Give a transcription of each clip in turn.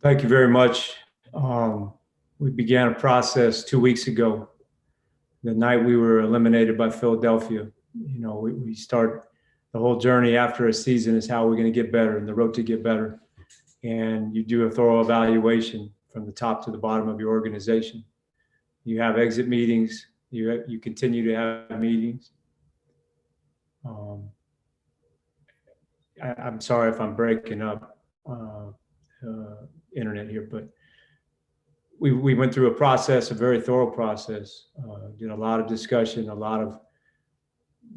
Thank you very much. We began a process 2 weeks ago, the night we were eliminated by Philadelphia. We start the whole journey after a season is how we're going to get better and the road to get better. And you do a thorough evaluation from the top to the bottom of your organization. You have exit meetings. You continue to have meetings. Um, I'm sorry if I'm breaking up internet here, but we went through a process, a very thorough process, did a lot of discussion, a lot of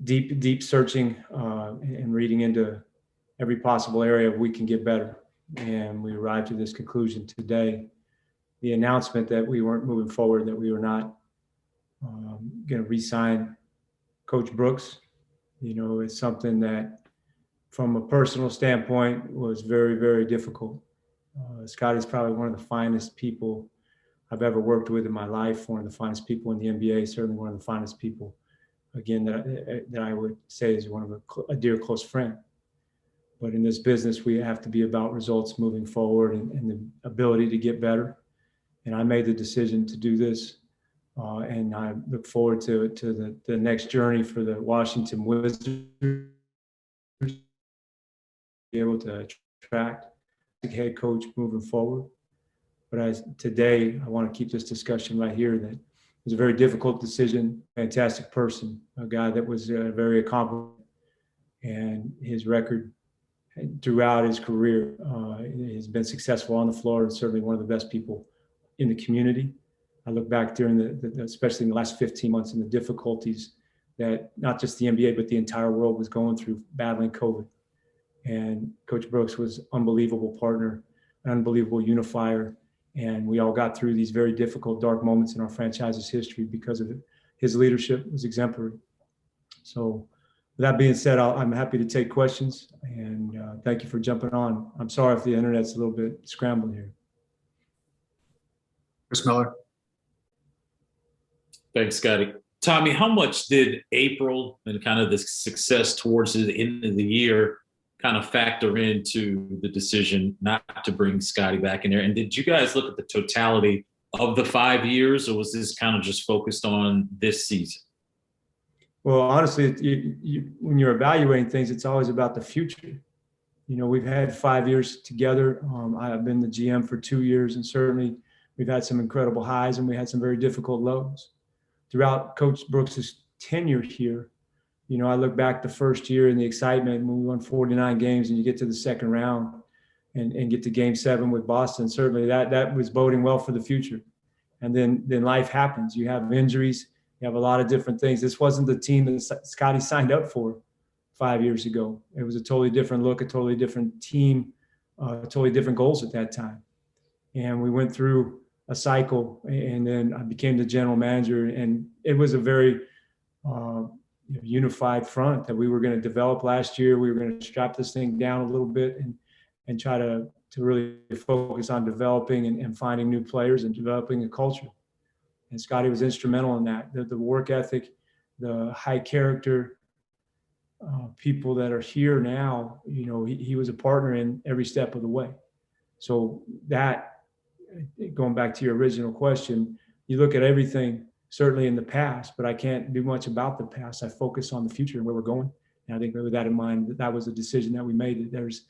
deep searching, and reading into every possible area we can get better. And we arrived to this conclusion today. The announcement that we weren't moving forward, that we were not going to re-sign Coach Brooks, is something that, from a personal standpoint, was very, very difficult. Scotty's probably one of the finest people I've ever worked with in my life, one of the finest people in the NBA, certainly one of the finest people, again, that I would say is one of a dear close friend. But in this business, we have to be about results moving forward and the ability to get better. And I made the decision to do this. And I look forward to the next journey for the Washington Wizards, be able to attract the head coach moving forward. But today, I want to keep this discussion right here that it was a very difficult decision, fantastic person, a guy that was very accomplished, and his record throughout his career has been successful on the floor and certainly one of the best people in the community. I look back during especially in the last 15 months, and the difficulties that not just the NBA, but the entire world was going through battling COVID. And Coach Brooks was an unbelievable partner, an unbelievable unifier. And we all got through these very difficult, dark moments in our franchise's history because of it. His leadership was exemplary. So with that being said, I'm happy to take questions, and thank you for jumping on. I'm sorry if the internet's a little bit scrambled here. Chris Miller. Thanks, Scotty. Tommy, how much did April and kind of the success towards the end of the year kind of factor into the decision not to bring Scotty back in there? And did you guys look at the totality of the 5 years, or was this kind of just focused on this season? Well, honestly, when you're evaluating things, it's always about the future. We've had 5 years together. I've been the GM for 2 years, and certainly we've had some incredible highs and we had some very difficult lows. Throughout Coach Brooks's tenure here, I look back the first year and the excitement when we won 49 games and you get to the second round and get to Game 7 with Boston. Certainly that was boding well for the future. And then life happens. You have injuries. You have a lot of different things. This wasn't the team that Scotty signed up for 5 years ago. It was a totally different look, a totally different team, totally different goals at that time. And we went through a cycle, and then I became the general manager, and it was a very unified front that we were going to develop last year. We were going to strap this thing down a little bit and try to really focus on developing and finding new players and developing a culture. And Scotty was instrumental in that. The work ethic, the high character people that are here now, he was a partner in every step of the way. So that, going back to your original question, you look at everything certainly in the past, but I can't do much about the past. I focus on the future and where we're going. And I think with that in mind, that was a decision that we made, that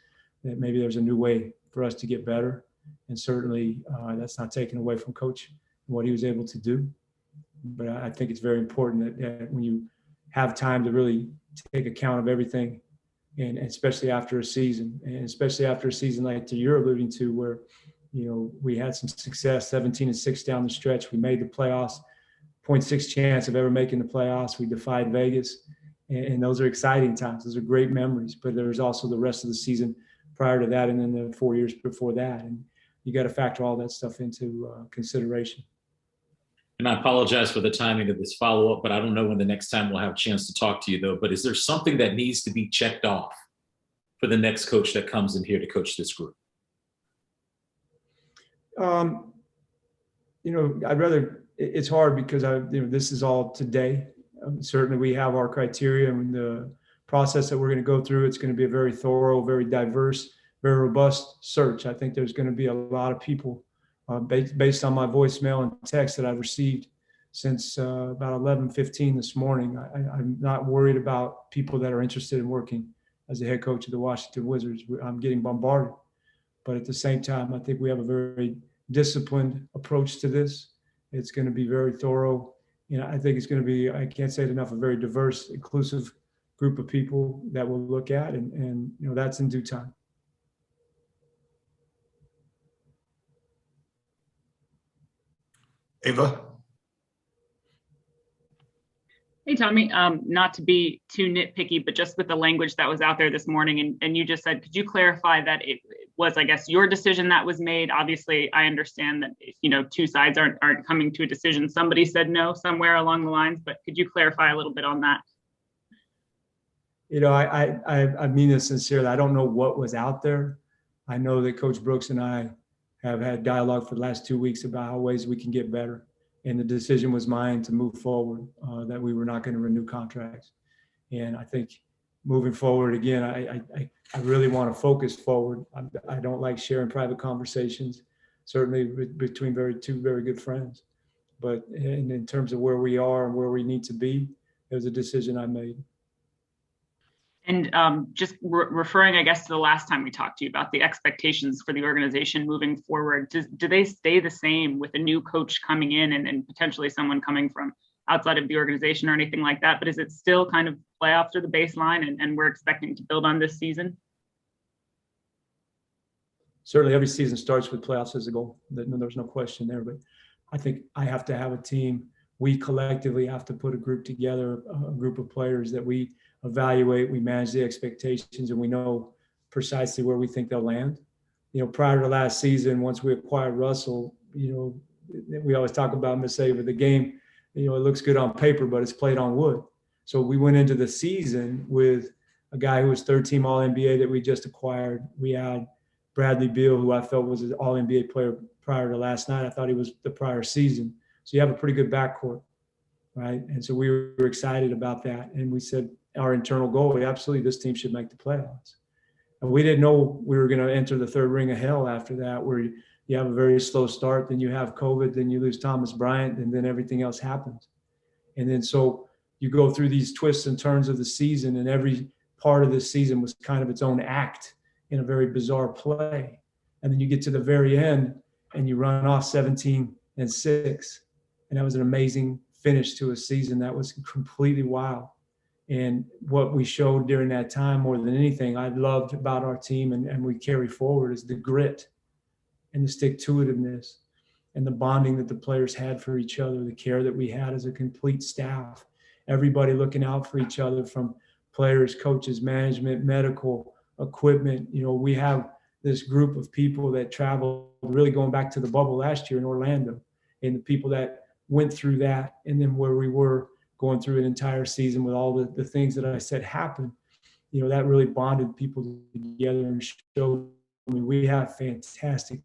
maybe there's a new way for us to get better. And certainly that's not taken away from Coach and what he was able to do. But I think it's very important that when you have time to really take account of everything, and especially after a season, like you're alluding to, where we had some success, 17-6 down the stretch. We made the playoffs, 0.6 chance of ever making the playoffs. We defied Vegas, and those are exciting times. Those are great memories. But there's also the rest of the season prior to that, and then the 4 years before that, and you got to factor all that stuff into consideration. And I apologize for the timing of this follow-up, but I don't know when the next time we'll have a chance to talk to you, though. But is there something that needs to be checked off for the next coach that comes in here to coach this group? It's hard because this is all today. Certainly we have our criteria and the process that we're going to go through. It's going to be a very thorough, very diverse, very robust search. I think there's going to be a lot of people based on my voicemail and text that I've received since about 11:15 this morning. I'm not worried about people that are interested in working as the head coach of the Washington Wizards. I'm getting bombarded. But at the same time, I think we have a very disciplined approach to this. It's going to be very thorough. I think it's going to be, I can't say it enough, a very diverse, inclusive group of people that we'll look at, and that's in due time. Ava? Hey, Tommy, not to be too nitpicky, but just with the language that was out there this morning, and you just said, could you clarify that it was, I guess, your decision that was made? Obviously, I understand that, two sides aren't coming to a decision. Somebody said no somewhere along the lines, but could you clarify a little bit on that? I mean this sincerely. I don't know what was out there. I know that Coach Brooks and I have had dialogue for the last 2 weeks about how ways we can get better. And the decision was mine to move forward, that we were not going to renew contracts. And I think moving forward, again, I really want to focus forward. I don't like sharing private conversations, certainly between two very good friends. But in terms of where we are and where we need to be, it was a decision I made. And just referring, I guess, to the last time we talked to you about the expectations for the organization moving forward, do they stay the same with a new coach coming in and potentially someone coming from outside of the organization or anything like that? But is it still kind of playoffs are the baseline and we're expecting to build on this season? Certainly every season starts with playoffs as a goal. There's no question there. But I think I have to have a team. We collectively have to put a group together, a group of players that we evaluate, we manage the expectations, and we know precisely where we think they'll land. Prior to last season, once we acquired Russell, we always talk about Misaver, the game, it looks good on paper, but it's played on wood. So we went into the season with a guy who was third team All-NBA that we just acquired. We had Bradley Beal, who I felt was an All-NBA player prior to last night. I thought he was the prior season. So you have a pretty good backcourt, right? And so we were excited about that. And we said, our internal goal, absolutely, this team should make the playoffs. And we didn't know we were going to enter the third ring of hell after that, where you have a very slow start, then you have COVID, then you lose Thomas Bryant, and then everything else happens. And then so you go through these twists and turns of the season, and every part of this season was kind of its own act in a very bizarre play. And then you get to the very end, and you run off 17-6. And that was an amazing finish to a season that was completely wild. And what we showed during that time, more than anything, I loved about our team and we carry forward is the grit and the stick-to-itiveness and the bonding that the players had for each other, the care that we had as a complete staff, everybody looking out for each other, from players, coaches, management, medical, equipment. We have this group of people that traveled, really going back to the bubble last year in Orlando, and the people that went through that, and then where we were going through an entire season with all the things that I said happened, that really bonded people together and showed me we have fantastic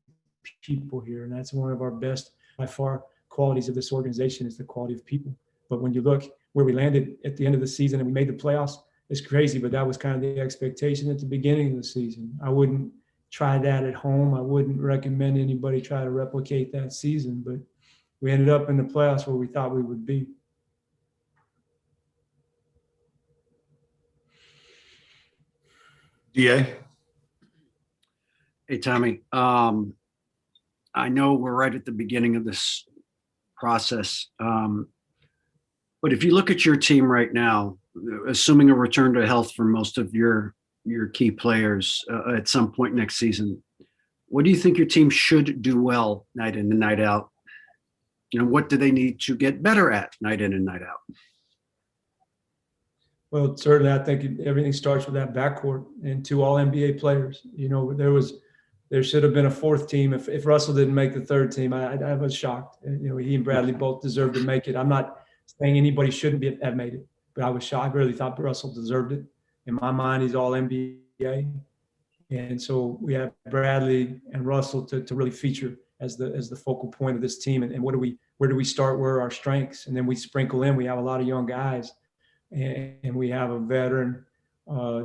people here. And that's one of our best, by far, qualities of this organization is the quality of people. But when you look where we landed at the end of the season and we made the playoffs, it's crazy, but that was kind of the expectation at the beginning of the season. I wouldn't try that at home. I wouldn't recommend anybody try to replicate that season, but we ended up in the playoffs where we thought we would be. DA? Hey, Tommy. I know we're right at the beginning of this process, but if you look at your team right now, assuming a return to health for most of your key players at some point next season, what do you think your team should do well night in and night out? What do they need to get better at night in and night out? Well, certainly, I think everything starts with that backcourt and two All-NBA players. There should have been a fourth team. If Russell didn't make the third team, I was shocked. He and Bradley both deserved to make it. I'm not saying anybody shouldn't have made it, but I was shocked. I really thought Russell deserved it. In my mind, he's All-NBA. And so we have Bradley and Russell to really feature as the focal point of this team. And where do we start? Where are our strengths? And then we sprinkle in. We have a lot of young guys. And we have a veteran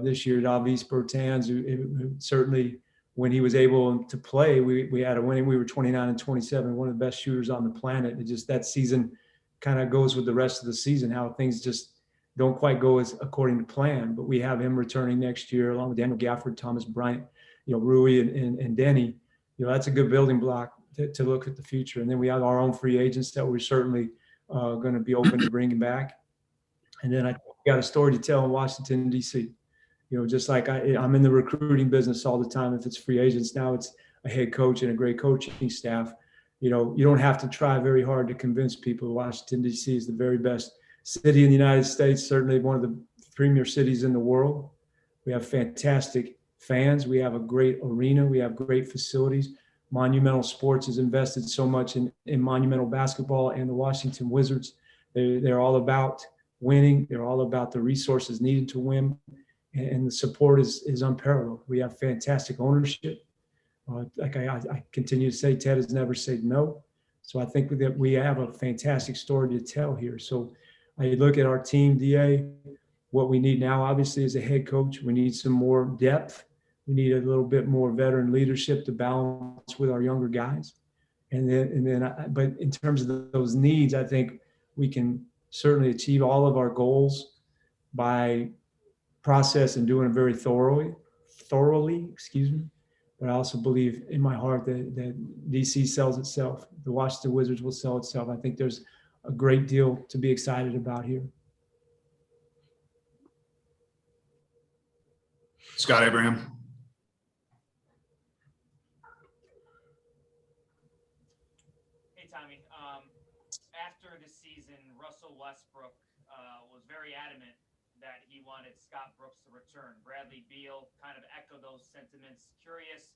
this year, Davis Bertans, who certainly when he was able to play, we had a winning. We were 29-27, one of the best shooters on the planet. It just, that season kind of goes with the rest of the season, how things just don't quite go as according to plan. But we have him returning next year along with Daniel Gafford, Thomas Bryant, Rui and Denny. That's a good building block to look at the future. And then we have our own free agents that we're certainly going to be open to bringing back. And then I got a story to tell in Washington, D.C. Just like I'm in the recruiting business all the time. If it's free agents, now it's a head coach and a great coaching staff. You don't have to try very hard to convince people Washington, D.C. is the very best city in the United States, certainly one of the premier cities in the world. We have fantastic fans. We have a great arena. We have great facilities. Monumental Sports has invested so much in Monumental Basketball and the Washington Wizards. They're all about winning. They're all about the resources needed to win. And the support is unparalleled. We have fantastic ownership. Like I continue to say, Ted has never said no. So I think that we have a fantastic story to tell here. So I look at our team, DA, what we need now, obviously, is a head coach. We need some more depth. We need a little bit more veteran leadership to balance with our younger guys. But in terms of those needs, I think we can certainly achieve all of our goals by process and doing it very thoroughly, But I also believe in my heart that DC sells itself. The Washington Wizards will sell itself. I think there's a great deal to be excited about here. Scott Abraham. Hey, Tommy. After the season, Russell Westbrook was very adamant that he wanted Scott Brooks to return. Bradley Beal kind of echoed those sentiments. Curious,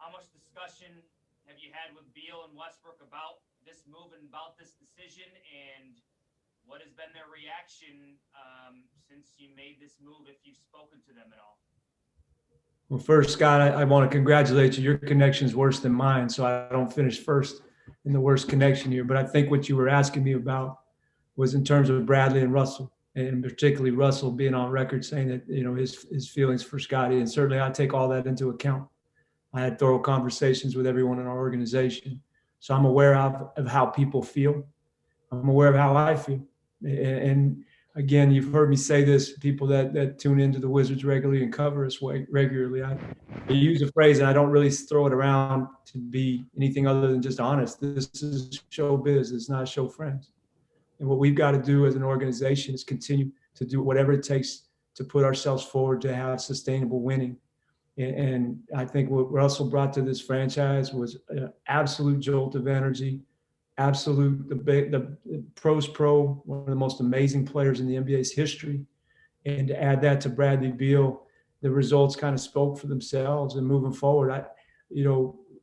how much discussion have you had with Beal and Westbrook about this move and about this decision, and what has been their reaction since you made this move, if you've spoken to them at all? Well, first, Scott, I want to congratulate you. Your connection is worse than mine, so I don't finish first in the worst connection here. But I think what you were asking me about was in terms of Bradley and Russell, and particularly Russell being on record saying that, his feelings for Scotty. And certainly I take all that into account. I had thorough conversations with everyone in our organization. So I'm aware of how people feel. I'm aware of how I feel. And again, you've heard me say this, people that tune into the Wizards regularly and cover us regularly. I use a phrase, and I don't really throw it around to be anything other than just honest. This is showbiz. It's not show friends. And what we've got to do as an organization is continue to do whatever it takes to put ourselves forward to have sustainable winning. And I think what Russell brought to this franchise was an absolute jolt of energy, the pros pro, one of the most amazing players in the NBA's history. And to add that to Bradley Beal, the results kind of spoke for themselves. And moving forward,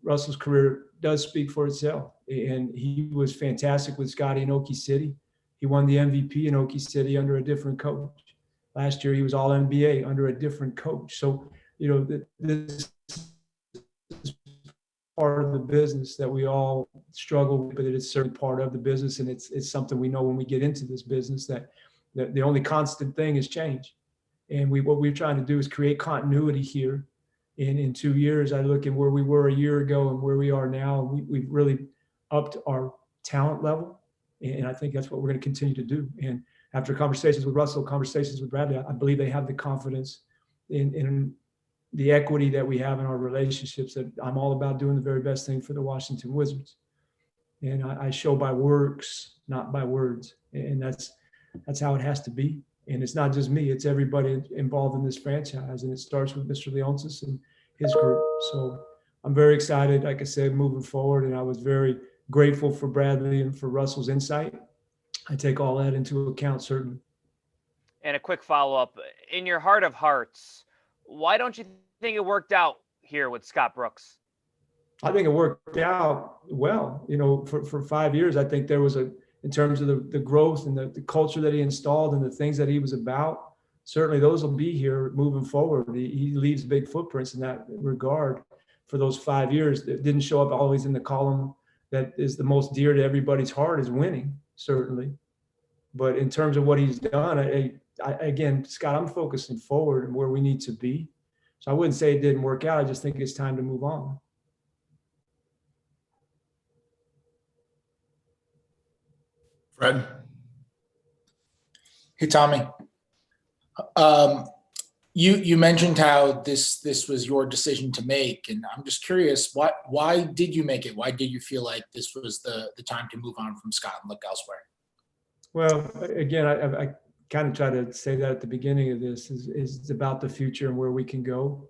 Russell's career does speak for itself. And he was fantastic with Scotty in Okie City. He won the MVP in Okie City under a different coach. Last year, he was all NBA under a different coach. So, this is part of the business that we all struggle with, but it is certainly part of the business. And it's something we know when we get into this business that the only constant thing is change. And what we're trying to do is create continuity here. In 2 years, I look at where we were a year ago and where we are now. We've really upped our talent level. And I think that's what we're going to continue to do. And after conversations with Russell, conversations with Bradley, I believe they have the confidence in the equity that we have in our relationships, that I'm all about doing the very best thing for the Washington Wizards. And I show by works, not by words. And that's how it has to be. And it's not just me, it's everybody involved in this franchise. And it starts with Mr. Leonsis and his group. So I'm very excited, like I said, moving forward. And I was very grateful for Bradley and for Russell's insight. I take all that into account, certainly. And a quick follow-up. In your heart of hearts, why don't you think it worked out here with Scott Brooks? I think it worked out well. For 5 years, I think there was in terms of the growth and the culture that he installed and the things that he was about, certainly those will be here moving forward. He leaves big footprints in that regard for those 5 years. It didn't show up always in the column that is the most dear to everybody's heart is winning, certainly. But in terms of what he's done, again, Scott, I'm focusing forward and where we need to be. So I wouldn't say it didn't work out. I just think it's time to move on. Fred? Hey, Tommy. You mentioned how this was your decision to make, and I'm just curious, why did you make it? Why did you feel like this was the time to move on from Scott and look elsewhere? Well, again, I kind of try to say that at the beginning of this is about the future and where we can go,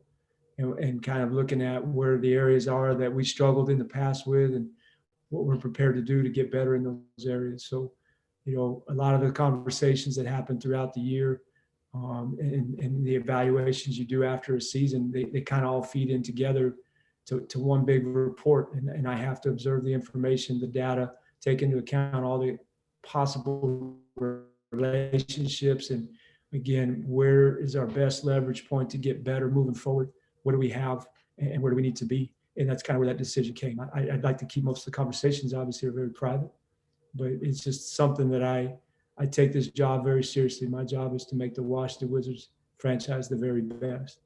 and kind of looking at where the areas are that we struggled in the past with, and what we're prepared to do to get better in those areas. So, a lot of the conversations that happen throughout the year, and the evaluations you do after a season, they kind of all feed in together to one big report. And I have to observe the information, the data, take into account all the possible relationships. And again, where is our best leverage point to get better moving forward? What do we have and where do we need to be? And that's kind of where that decision came. I'd like to keep most of the conversations, obviously, are very private, but it's just something that I take this job very seriously. My job is to make the Washington Wizards franchise the very best.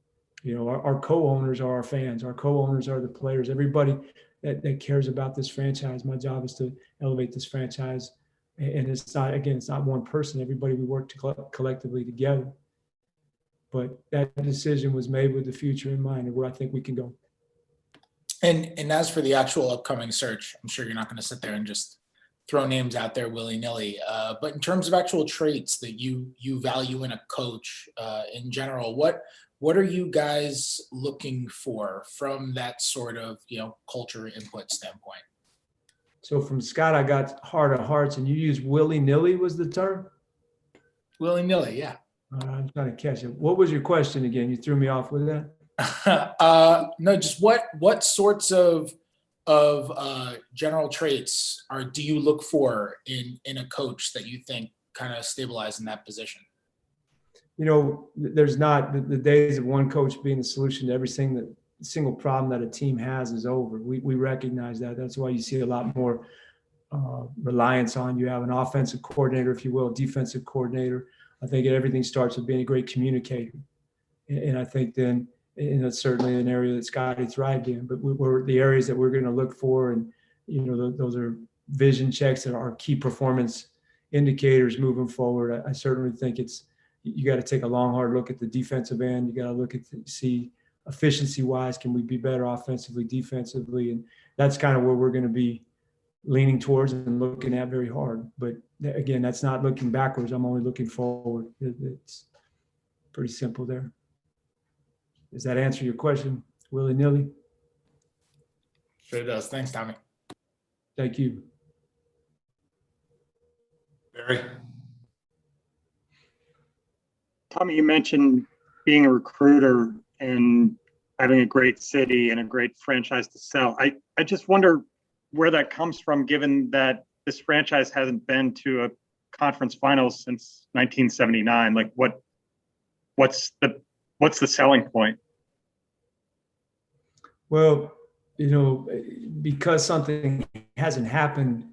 Our co-owners are our fans. Our co-owners are the players. Everybody that cares about this franchise. My job is to elevate this franchise. And it's not one person. Everybody, we work collectively together. But that decision was made with the future in mind and where I think we can go. And as for the actual upcoming search, I'm sure you're not going to sit there and just throw names out there willy-nilly. But in terms of actual traits that you value in a coach in general, what are you guys looking for from that sort of culture input standpoint? So from Scott, I got heart of hearts, and you used willy-nilly was the term? Willy-nilly, yeah. I'm trying to catch it. What was your question again? You threw me off with that. No, just what sorts of general traits do you look for in a coach that you think kind of stabilize in that position? There's not the days of one coach being the solution to every single problem that a team has is over. We recognize that. That's why you see a lot more reliance on, you have an offensive coordinator, if you will, defensive coordinator. I think everything starts with being a great communicator. And I think then, and that's certainly an area that Scotty thrived in, but we're the areas that we're going to look for. And, those are vision checks that are key performance indicators moving forward. I certainly think you got to take a long, hard look at the defensive end. You got to look at see efficiency wise, can we be better offensively, defensively? And that's kind of where we're going to be leaning towards and looking at very hard. But again, that's not looking backwards. I'm only looking forward. It's pretty simple there. Does that answer your question, willy-nilly? Sure does. Thanks, Tommy. Thank you. Barry? Tommy, you mentioned being a recruiter and having a great city and a great franchise to sell. I just wonder where that comes from, given that this franchise hasn't been to a conference finals since 1979. Like, what's the selling point? Well, because something hasn't happened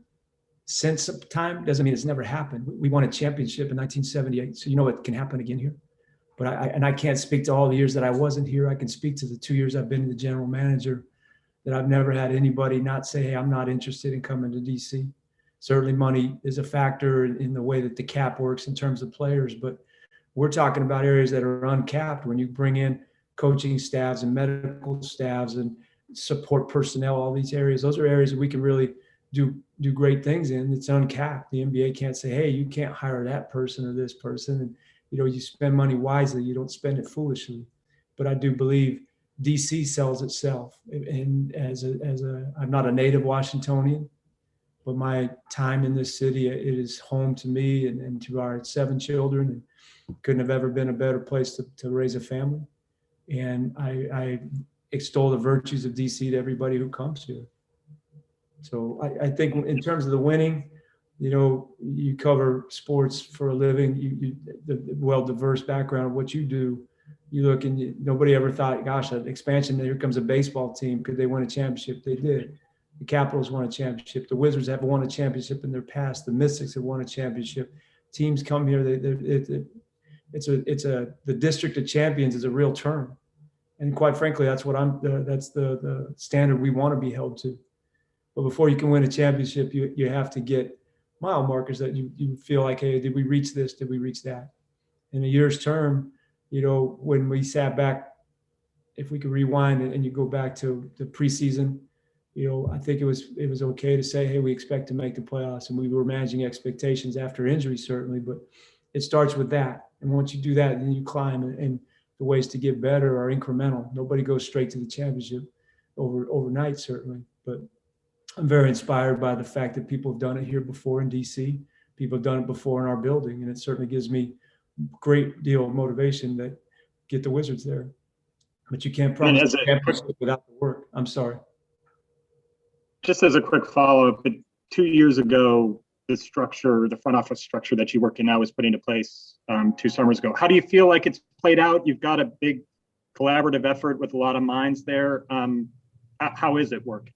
since some time doesn't mean it's never happened. We won a championship in 1978, so it can happen again here. But I can't speak to all the years that I wasn't here. I can speak to the 2 years I've been the general manager, that I've never had anybody not say, hey, I'm not interested in coming to DC. Certainly money is a factor in the way that the cap works in terms of players, but we're talking about areas that are uncapped. When you bring in coaching staffs and medical staffs and support personnel, all these areas, those are areas that we can really do great things in. It's uncapped. The NBA can't say, hey, you can't hire that person or this person. And, you spend money wisely. You don't spend it foolishly. But I do believe DC sells itself. And I'm not a native Washingtonian, but my time in this city, it is home to me and to our 7 children. And couldn't have ever been a better place to raise a family. And I extol the virtues of DC to everybody who comes here. So I think in terms of the winning, you cover sports for a living, the well-diverse background of what you do. You look and nobody ever thought, gosh, an expansion, here comes a baseball team. Could they win a championship? They did. The Capitals won a championship. The Wizards have won a championship in their past. The Mystics have won a championship. Teams come here. The District of Champions is a real term. And quite frankly, that's that's the standard we want to be held to. But before you can win a championship, you have to get mile markers that you feel like, hey, did we reach this? Did we reach that? In a year's term, when we sat back, if we could rewind and you go back to the preseason, I think it was okay to say, hey, we expect to make the playoffs, and we were managing expectations after injury, certainly, but it starts with that. And once you do that, then you climb, and the ways to get better are incremental. Nobody goes straight to the championship overnight, certainly, but I'm very inspired by the fact that people have done it here before in DC. People have done it before in our building, and it certainly gives me a great deal of motivation that get the Wizards there. But you can't promise a championship without the work. I'm sorry. Just as a quick follow-up, but 2 years ago, the structure, the front office structure that you work in now was put into place 2 summers ago. How do you feel like it's played out? You've got a big collaborative effort with a lot of minds there. How is it working?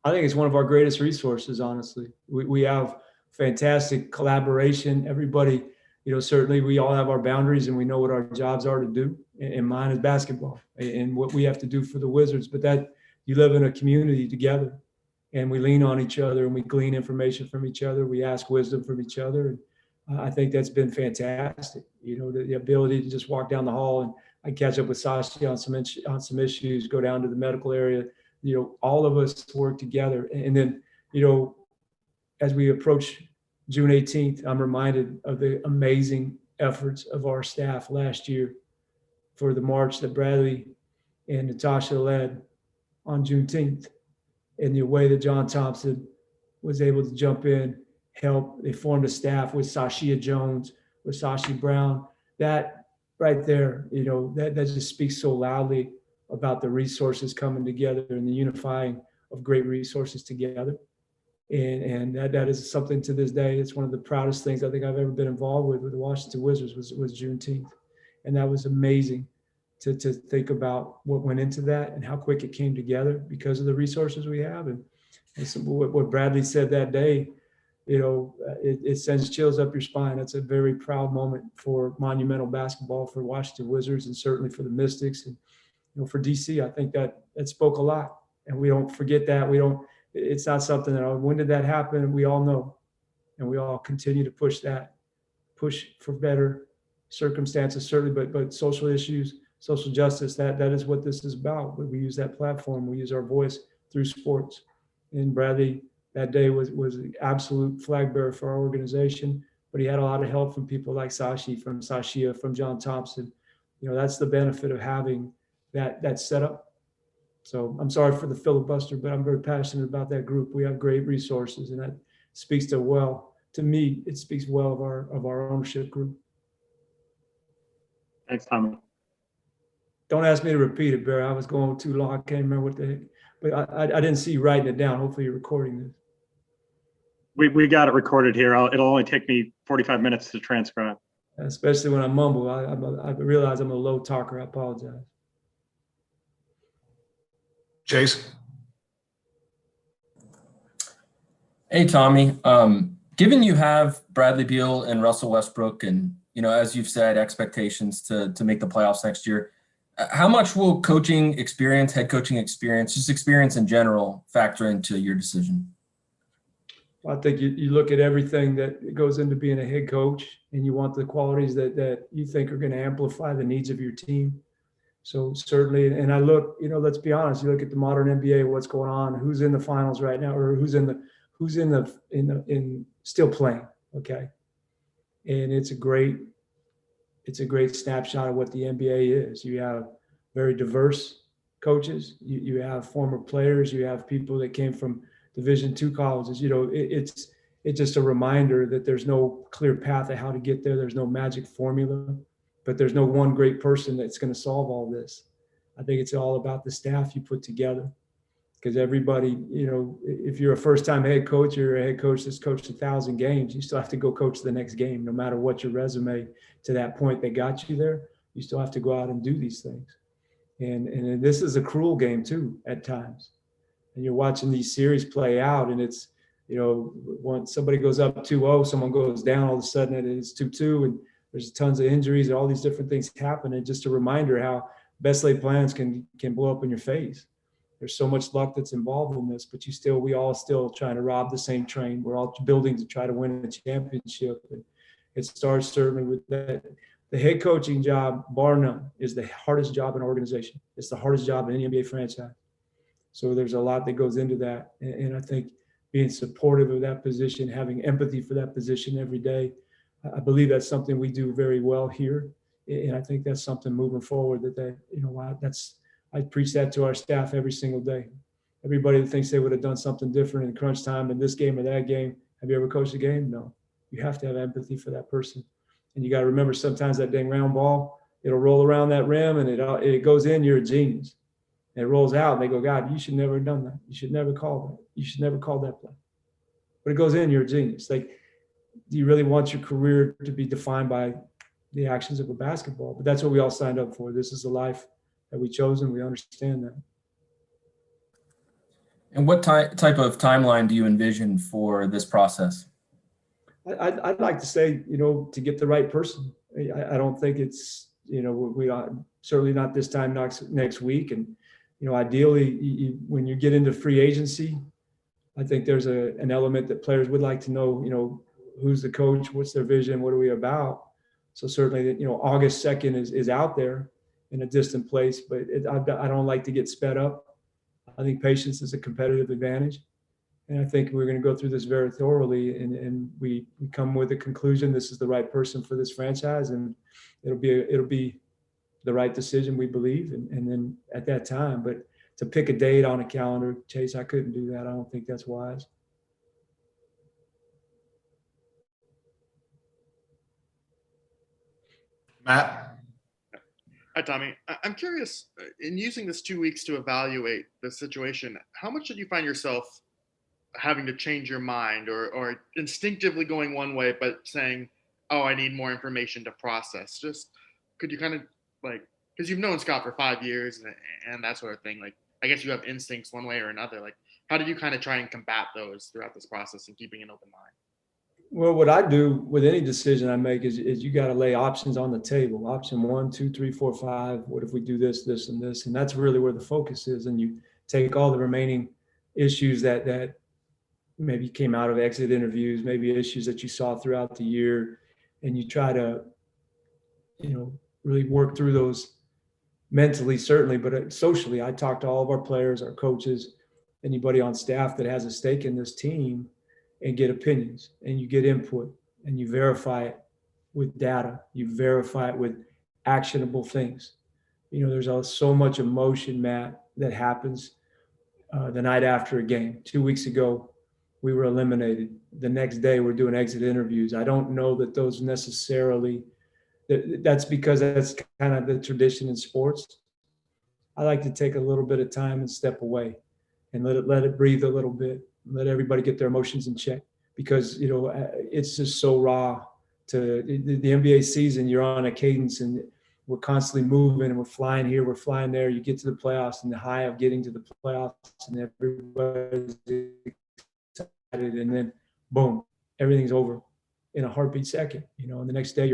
I think it's one of our greatest resources, honestly. We have fantastic collaboration. Everybody, certainly we all have our boundaries and we know what our jobs are to do. And mine is basketball and what we have to do for the Wizards. But that you live in a community together, and we lean on each other and we glean information from each other. We ask wisdom from each other. And I think that's been fantastic. The ability to just walk down the hall and I catch up with Sashi on some issues, go down to the medical area. All of us work together. And then, as we approach June 18th, I'm reminded of the amazing efforts of our staff last year for the march that Bradley and Natasha led on Juneteenth, and the way that John Thompson was able to jump in, help. They formed a staff with Sashia Jones, with Sashi Brown. That right there, that just speaks so loudly about the resources coming together and the unifying of great resources together. And that is something to this day. It's one of the proudest things I think I've ever been involved with the Washington Wizards was Juneteenth. And that was amazing to think about what went into that and how quick it came together because of the resources we have. And so what Bradley said that day, it sends chills up your spine. That's a very proud moment for monumental basketball for Washington Wizards and certainly for the Mystics. And for DC, I think that spoke a lot, and we don't forget that. It's not something that, when did that happen? We all know, and we all continue to push for better circumstances, certainly, but social issues, social justice, that is what this is about. We use that platform, we use our voice through sports. And Bradley that day was an absolute flag bearer for our organization, but he had a lot of help from people like Sashi, from Sashia, from John Thompson. That's the benefit of having that setup. So I'm sorry for the filibuster, but I'm very passionate about that group. We have great resources, and that speaks to me, it speaks well of our ownership group. Thanks, Tommy. Don't ask me to repeat it, Barry. I was going too long. I can't remember what the heck, but I didn't see you writing it down. Hopefully you're recording this. We got it recorded here. It'll only take me 45 minutes to transcribe. Especially when I mumble. I realize I'm a low talker. I apologize. Jason. Hey, Tommy. Given you have Bradley Beal and Russell Westbrook and, as you've said, expectations to make the playoffs next year, how much will coaching experience, head coaching experience, just experience in general factor into your decision? I think you look at everything that goes into being a head coach, and you want the qualities that you think are going to amplify the needs of your team. So certainly, and I look, let's be honest, you look at the modern NBA, what's going on, who's in the finals right now, or who's still playing. Okay. And it's a great snapshot of what the NBA is. You have very diverse coaches. You have former players. You have people that came from Division II colleges. It's just a reminder that there's no clear path of how to get there. There's no magic formula, but there's no one great person that's going to solve all this. I think it's all about the staff you put together, because everybody, if you're a first-time head coach or a head coach that's coached 1,000 games, you still have to go coach the next game, no matter what your resume to that point that got you there. You still have to go out and do these things. And this is a cruel game too at times. And you're watching these series play out, and it's, when somebody goes up 2-0, someone goes down, all of a sudden it's 2-2, and there's tons of injuries and all these different things happen. And just a reminder how best laid plans can blow up in your face. There's so much luck that's involved in this, but we all still trying to rob the same train. We're all building to try to win a championship. And it starts certainly with that. The head coaching job, bar none, is the hardest job in an organization. It's the hardest job in any NBA franchise. So there's a lot that goes into that. And I think being supportive of that position, having empathy for that position every day, I believe that's something we do very well here. And I think that's something moving forward I preach that to our staff every single day. Everybody that thinks they would have done something different in crunch time in this game or that game, have you ever coached a game? No. You have to have empathy for that person. And you got to remember, sometimes that dang round ball, it'll roll around that rim and it goes in, you're a genius. And it rolls out and they go, God, you should never have done that. You should never call that. You should never call that play. But it goes in, you're a genius. Like, do you really want your career to be defined by the actions of a basketball? But that's what we all signed up for. This is the life that we chose, and we understand that. And what type of timeline do you envision for this process? I'd like to say, to get the right person. I don't think it's, we are certainly not this time next week. And, ideally, when you get into free agency, I think there's an element that players would like to know, who's the coach, what's their vision, what are we about? So certainly, August 2nd is out there in a distant place, but I don't like to get sped up. I think patience is a competitive advantage. And I think we're going to go through this very thoroughly, and we come with a conclusion. This is the right person for this franchise, and it'll be the right decision, we believe. And then at that time, but to pick a date on a calendar, Chase, I couldn't do that. I don't think that's wise. Matt? Hi, Tommy. I'm curious, in using this 2 weeks to evaluate the situation, how much did you find yourself having to change your mind or instinctively going one way, but saying, oh, I need more information to process? Just could you kind of because you've known Scott for 5 years and that sort of thing, I guess you have instincts one way or another. How did you kind of try and combat those throughout this process and keeping an open mind? Well, what I do with any decision I make is you got to lay options on the table. Option 1, 2, 3, 4, 5. What if we do this, this, and this? And that's really where the focus is. And you take all the remaining issues that maybe came out of exit interviews, maybe issues that you saw throughout the year, and you try to, really work through those mentally, certainly, but socially. I talk to all of our players, our coaches, anybody on staff that has a stake in this team, and get opinions, and you get input, and you verify it with data. You verify it with actionable things. There's so much emotion, Matt, that happens the night after a game. 2 weeks ago, we were eliminated. The next day, we're doing exit interviews. I don't know that those necessarily, that's because that's kind of the tradition in sports. I like to take a little bit of time and step away and let it breathe a little bit. Let everybody get their emotions in check, because it's just so raw. To the NBA season, you're on a cadence, and we're constantly moving, and we're flying here, we're flying there. You get to the playoffs, and the high of getting to the playoffs, and everybody's excited, and then boom, everything's over in a heartbeat second. And the next day,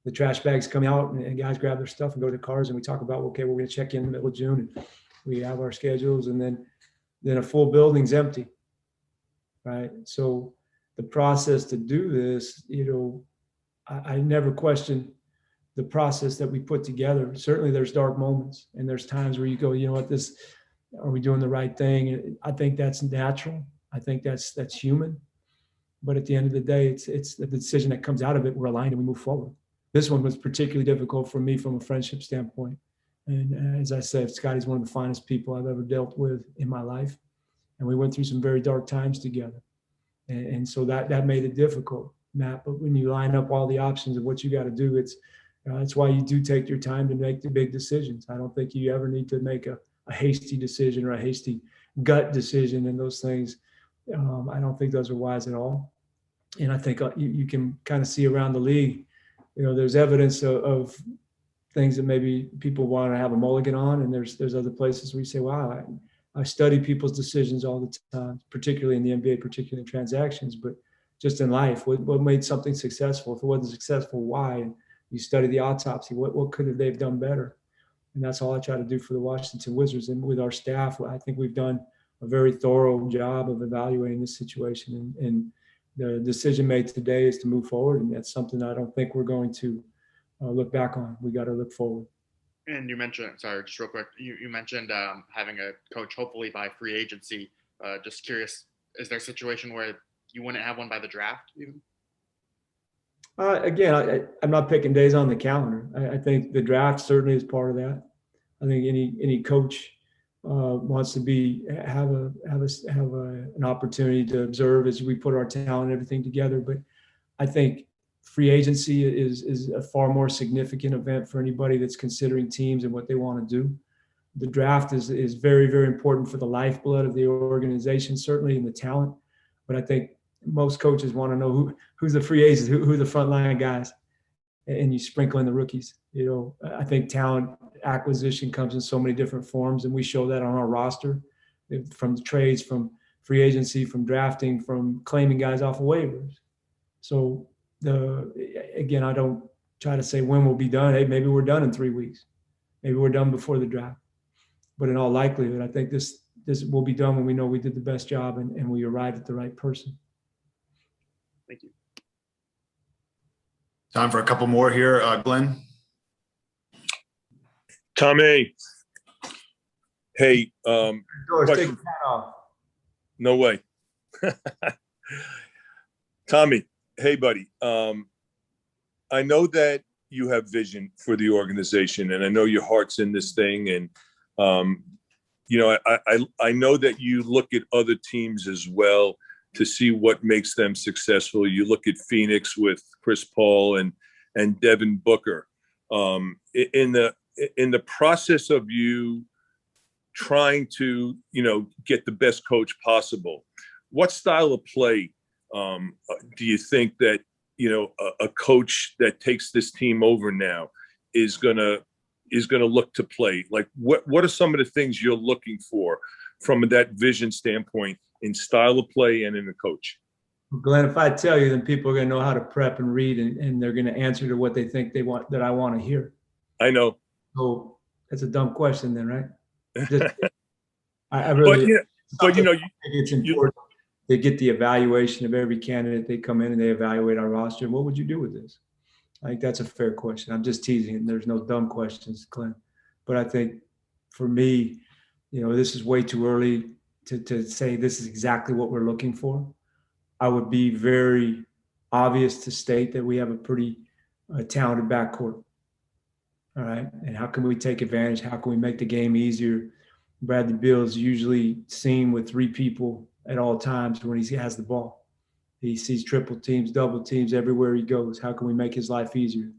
the trash bags come out, and guys grab their stuff and go to cars, and we talk about, okay, we're going to check in the middle of June, and we have our schedules, and then a full building's empty. Right. So the process to do this, I never question the process that we put together. Certainly there's dark moments, and there's times where you go, are we doing the right thing? I think that's natural. I think that's human. But at the end of the day, it's the decision that comes out of it. We're aligned and we move forward. This one was particularly difficult for me from a friendship standpoint. And as I said, Scotty's one of the finest people I've ever dealt with in my life. And we went through some very dark times together. And so that made it difficult, Matt. But when you line up all the options of what you got to do, that's why you do take your time to make the big decisions. I don't think you ever need to make a hasty decision or a hasty gut decision in those things. I don't think those are wise at all. And I think you can kind of see around the league, there's evidence of things that maybe people want to have a mulligan on. And there's other places where you say, wow, I study people's decisions all the time, particularly in the NBA, particularly in transactions, but just in life, what made something successful? If it wasn't successful, why? And you study the autopsy. What could they have done better? And that's all I try to do for the Washington Wizards. And with our staff, I think we've done a very thorough job of evaluating this situation. And the decision made today is to move forward. And that's something I don't think we're going to look back on. We got to look forward. And you mentioned, sorry, just real quick, you mentioned having a coach hopefully by free agency. Just curious, is there a situation where you wouldn't have one by the draft even? Again, I'm not picking days on the calendar. I think the draft certainly is part of that. I think any coach wants to have an opportunity to observe as we put our talent and everything together. But I think free agency is a far more significant event for anybody that's considering teams and what they want to do. The draft is very, very important for the lifeblood of the organization, certainly in the talent. But I think most coaches want to know who's the free agents, who are the frontline guys, and you sprinkle in the rookies. I think talent acquisition comes in so many different forms, and we show that on our roster, from the trades, from free agency, from drafting, from claiming guys off of waivers. So again, I don't try to say when we'll be done. Hey, maybe we're done in 3 weeks. Maybe we're done before the draft. But in all likelihood, I think this will be done when we know we did the best job and we arrived at the right person. Thank you. Time for a couple more here. Glenn? Tommy. Hey, George, take your hat off. No way. Tommy, hey, buddy. I know that you have vision for the organization, and I know your heart's in this thing. And, I know that you look at other teams as well to see what makes them successful. You look at Phoenix with Chris Paul and Devin Booker. In the process of you trying to, get the best coach possible, what style of play do you think that, a coach that takes this team over now is gonna look to play? Like, what are some of the things you're looking for from that vision standpoint in style of play and in a coach? Glenn, if I tell you, then people are going to know how to prep and read, and they're going to answer to what they think they want, that I want to hear. I know. So that's a dumb question then, right? I really, but I think it's important to get the evaluation of every candidate. They come in and they evaluate our roster. What would you do with this? I think that's a fair question. I'm just teasing, and there's no dumb questions, Glenn. But I think for me, this is way too early to say this is exactly what we're looking for. I would be very obvious to state that we have a pretty talented backcourt. All right. And how can we take advantage? How can we make the game easier? Bradley Beal is usually seen with 3 people at all times when he has the ball. He sees triple teams, double teams everywhere he goes. How can we make his life easier?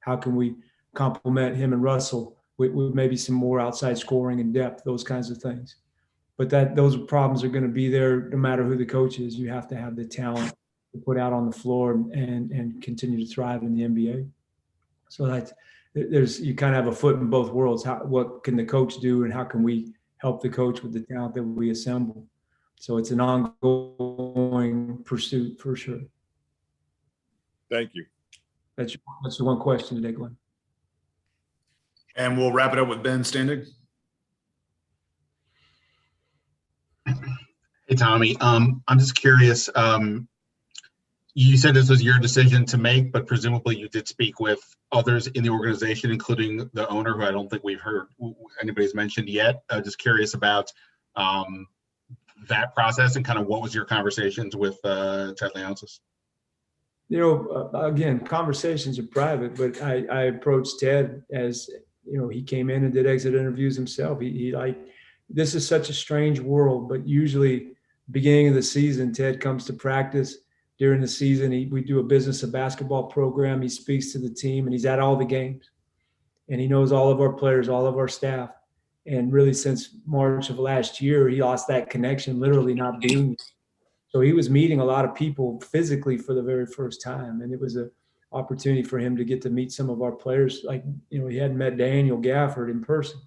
How can we complement him and Russell with maybe some more outside scoring and depth, those kinds of things? But those problems are going to be there no matter who the coach is. You have to have the talent to put out on the floor and continue to thrive in the NBA. So you kind of have a foot in both worlds. What can the coach do, and how can we help the coach with the talent that we assemble? So it's an ongoing pursuit for sure. Thank you. That's the one question today, Glenn. And we'll wrap it up with Ben Standig. Hey, Tommy. I'm just curious. You said this was your decision to make, but presumably you did speak with others in the organization, including the owner, who I don't think we've heard anybody's mentioned yet. Just curious about that process and kind of what was your conversations with Ted Leonsis? Again, conversations are private, but I approached Ted as, he came in and did exit interviews himself. This is such a strange world, but usually beginning of the season, Ted comes to practice. During the season, we do a business of basketball program. He speaks to the team, and he's at all the games. And he knows all of our players, all of our staff. And really, since March of last year, he lost that connection, literally not being there. So he was meeting a lot of people physically for the very first time. And it was an opportunity for him to get to meet some of our players. He hadn't met Daniel Gafford in person.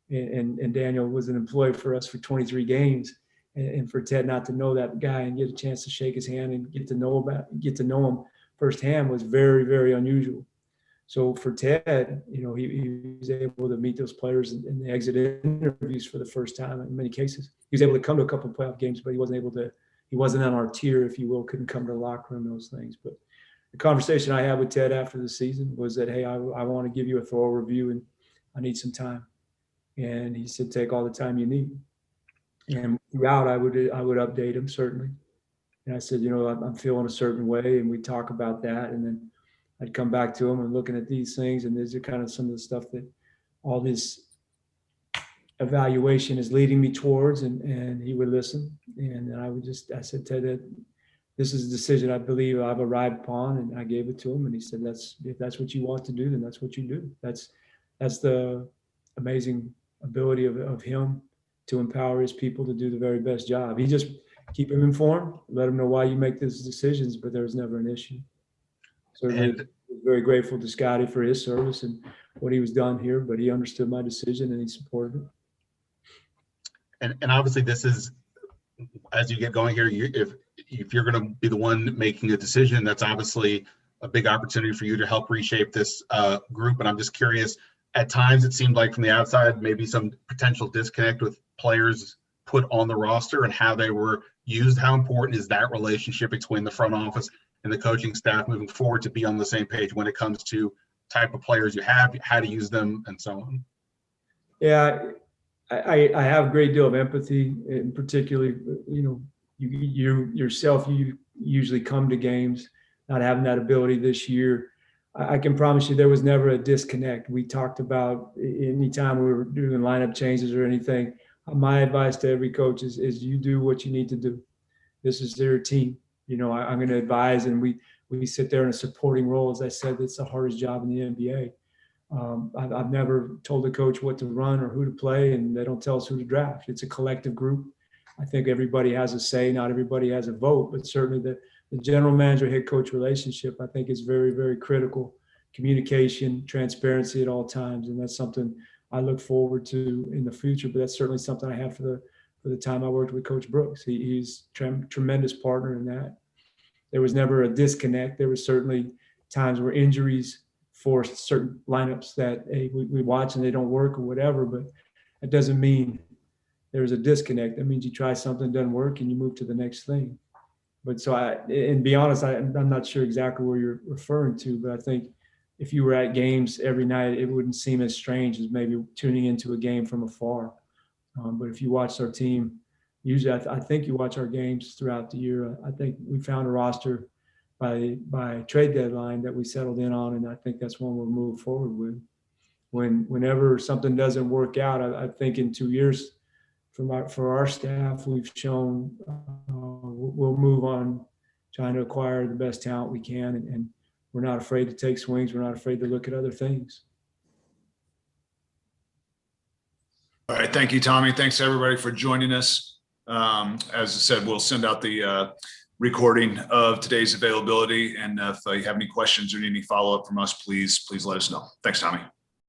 And Daniel was an employee for us for 23 games. And for Ted not to know that guy and get a chance to shake his hand and get to know him firsthand was very, very unusual. So for Ted, he was able to meet those players in the exit interviews for the first time in many cases. He was able to come to a couple of playoff games, but he wasn't on our tier, if you will, couldn't come to the locker room, those things. But the conversation I had with Ted after the season was that, hey, I want to give you a thorough review and I need some time. And he said, take all the time you need. And throughout, I would update him, certainly. And I said, I'm feeling a certain way, and we talk about that. And then I'd come back to him and looking at these things, and these are kind of some of the stuff that all this evaluation is leading me towards, and he would listen. And I said, Ted, this is a decision I believe I've arrived upon, and I gave it to him. And he said, if that's what you want to do, then that's what you do. That's the amazing ability of him to empower his people to do the very best job. He just keep him informed, let him know why you make these decisions, but there was never an issue. Certainly very grateful to Scotty for his service and what he was done here, but he understood my decision and he supported it. And obviously this is, as you get going here, if you're going to be the one making a decision, that's obviously a big opportunity for you to help reshape this group. And I'm just curious, at times it seemed like from the outside, maybe some potential disconnect with players put on the roster and how they were used. How important is that relationship between the front office and the coaching staff moving forward to be on the same page when it comes to type of players you have, how to use them, and so on? Yeah, I have a great deal of empathy, and particularly, you yourself, you usually come to games. Not having that ability this year, I can promise you there was never a disconnect. We talked about anytime we were doing lineup changes or anything. My advice to every coach is you do what you need to do. This is their team. I'm going to advise, and we sit there in a supporting role. As I said, it's the hardest job in the NBA. I've never told a coach what to run or who to play, and they don't tell us who to draft. It's a collective group. I think everybody has a say. Not everybody has a vote, but certainly the general manager head coach relationship, I think, is very, very critical. Communication, transparency at all times, and that's something I look forward to in the future. But that's certainly something I have for the time I worked with Coach Brooks. He's tremendous partner in that. There was never a disconnect. There were certainly times where injuries forced certain lineups that we watch and they don't work or whatever, but it doesn't mean there's a disconnect. That means you try something, doesn't work, and you move to the next thing. But and be honest, I'm not sure exactly where you're referring to, but I think if you were at games every night, it wouldn't seem as strange as maybe tuning into a game from afar. But if you watched our team, usually I think you watch our games throughout the year. I think we found a roster by trade deadline that we settled in on, and I think that's one we'll move forward with. Whenever something doesn't work out, I think in 2 years for our staff, we've shown we'll move on trying to acquire the best talent we can, and we're not afraid to take swings. We're not afraid to look at other things. All right. Thank you, Tommy. Thanks everybody for joining us. As I said, we'll send out the recording of today's availability. And if you have any questions or need any follow-up from us, please let us know. Thanks, Tommy.